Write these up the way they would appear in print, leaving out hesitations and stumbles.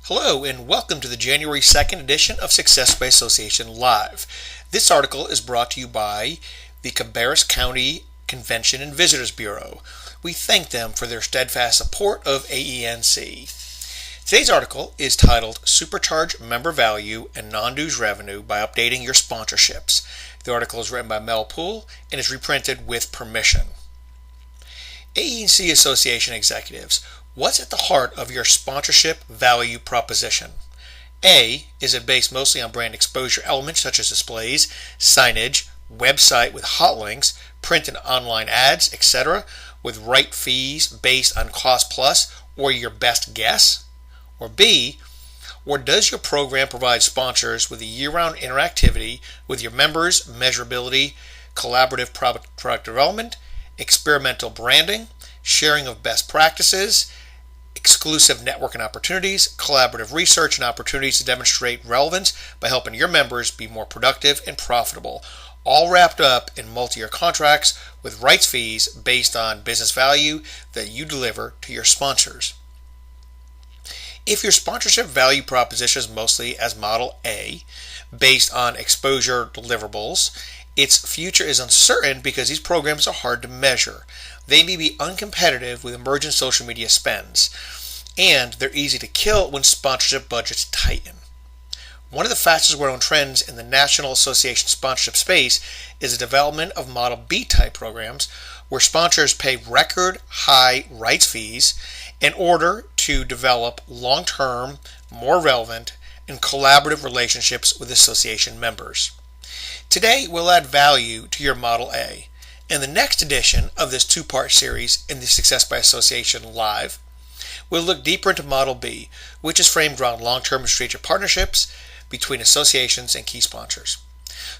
Hello and welcome to the January 2nd edition of Success by Association Live. This article is brought to you by the Cabarrus County Convention and Visitors Bureau. We thank them for their steadfast support of AENC. Today's article is titled Supercharge Member Value and Non-Dues Revenue by Updating Your Sponsorships. The article is written by Mel Poole and is reprinted with permission. AENC Association executives, what's at the heart of your sponsorship value proposition? A, is it based mostly on brand exposure elements such as displays, signage, website with hot links, print and online ads, etc., with right fees based on cost plus or your best guess? Or B, or does your program provide sponsors with a year-round interactivity with your members, measurability, collaborative product development, experimental branding, sharing of best practices, exclusive networking opportunities, collaborative research and opportunities to demonstrate relevance by helping your members be more productive and profitable, all wrapped up in multi-year contracts with rights fees based on business value that you deliver to your sponsors. If your sponsorship value proposition is mostly as Model A, based on exposure deliverables, its future is uncertain because these programs are hard to measure. They may be uncompetitive with emerging social media spends, and they're easy to kill when sponsorship budgets tighten. One of the fastest growing trends in the National Association sponsorship space is the development of Model B type programs where sponsors pay record high rights fees in order to develop long-term, more relevant, and collaborative relationships with association members. Today, we'll add value to your Model A. In the next edition of this two-part series in the Success by Association Live, we'll look deeper into Model B, which is framed around long-term and strategic partnerships between associations and key sponsors.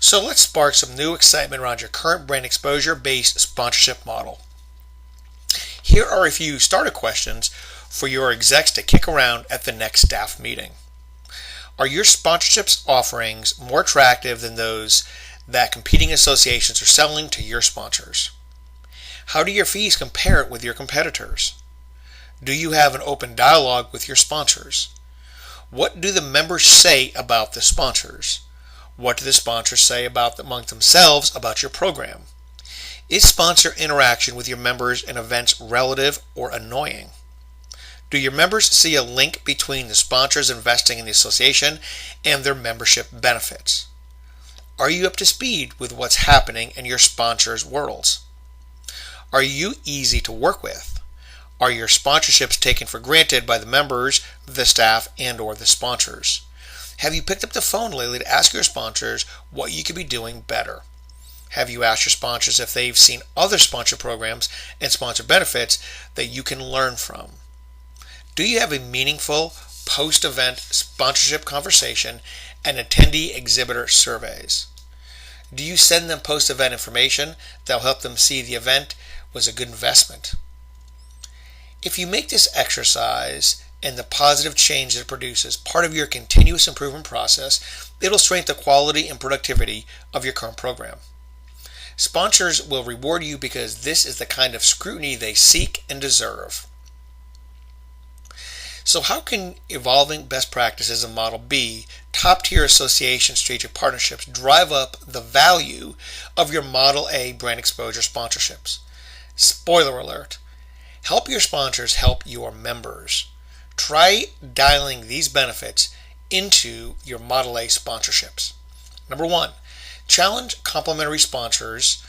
So let's spark some new excitement around your current brand exposure-based sponsorship model. Here are a few starter questions for your execs to kick around at the next staff meeting. Are your sponsorships offerings more attractive than those that competing associations are selling to your sponsors? How do your fees compare with your competitors? Do you have an open dialogue with your sponsors? What do the members say about the sponsors? What do the sponsors say among themselves about your program? Is sponsor interaction with your members and events relative or annoying? Do your members see a link between the sponsors investing in the association and their membership benefits? Are you up to speed with what's happening in your sponsors' worlds? Are you easy to work with? Are your sponsorships taken for granted by the members, the staff, and/or the sponsors? Have you picked up the phone lately to ask your sponsors what you could be doing better? Have you asked your sponsors if they've seen other sponsor programs and sponsor benefits that you can learn from? Do you have a meaningful post-event sponsorship conversation and attendee exhibitor surveys? Do you send them post-event information that will help them see the event was a good investment? If you make this exercise and the positive change that it produces part of your continuous improvement process, it'll strengthen the quality and productivity of your current program. Sponsors will reward you because this is the kind of scrutiny they seek and deserve. So how can evolving best practices in Model B, top-tier association strategic partnerships drive up the value of your Model A brand exposure sponsorships? Spoiler alert, help your sponsors help your members. Try dialing these benefits into your Model A sponsorships. Number one, challenge complementary sponsors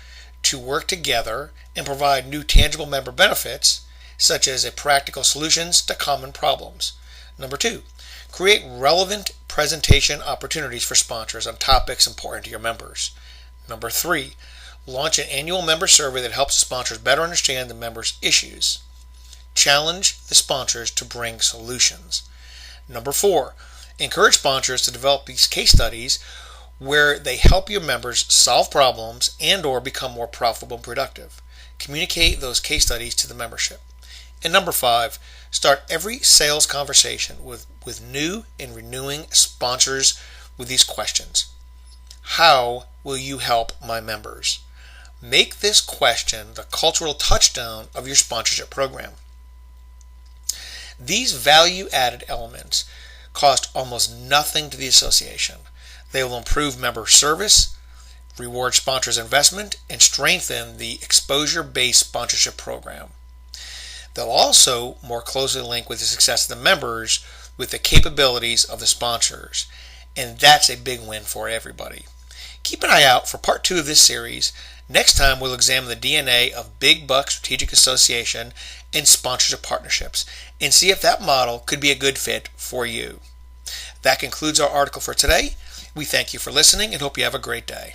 to work together and provide new tangible member benefits such as practical solutions to common problems. Number two, create relevant presentation opportunities for sponsors on topics important to your members. Number three, launch an annual member survey that helps sponsors better understand the members' issues. Challenge the sponsors to bring solutions. Number four, encourage sponsors to develop these case studies where they help your members solve problems and/or become more profitable and productive. Communicate those case studies to the membership. And number five, start every sales conversation with new and renewing sponsors with these questions. How will you help my members? Make this question the cultural touchstone of your sponsorship program. These value-added elements cost almost nothing to the association. They will improve member service, reward sponsors' investment, and strengthen the exposure-based sponsorship program. They'll also more closely link with the success of the members with the capabilities of the sponsors, and that's a big win for everybody. Keep an eye out for part 2 of this series. Next time we'll examine the DNA of big buck strategic association and sponsorship partnerships and see if that model could be a good fit for you. That concludes our article for today. We thank you for listening and hope you have a great day.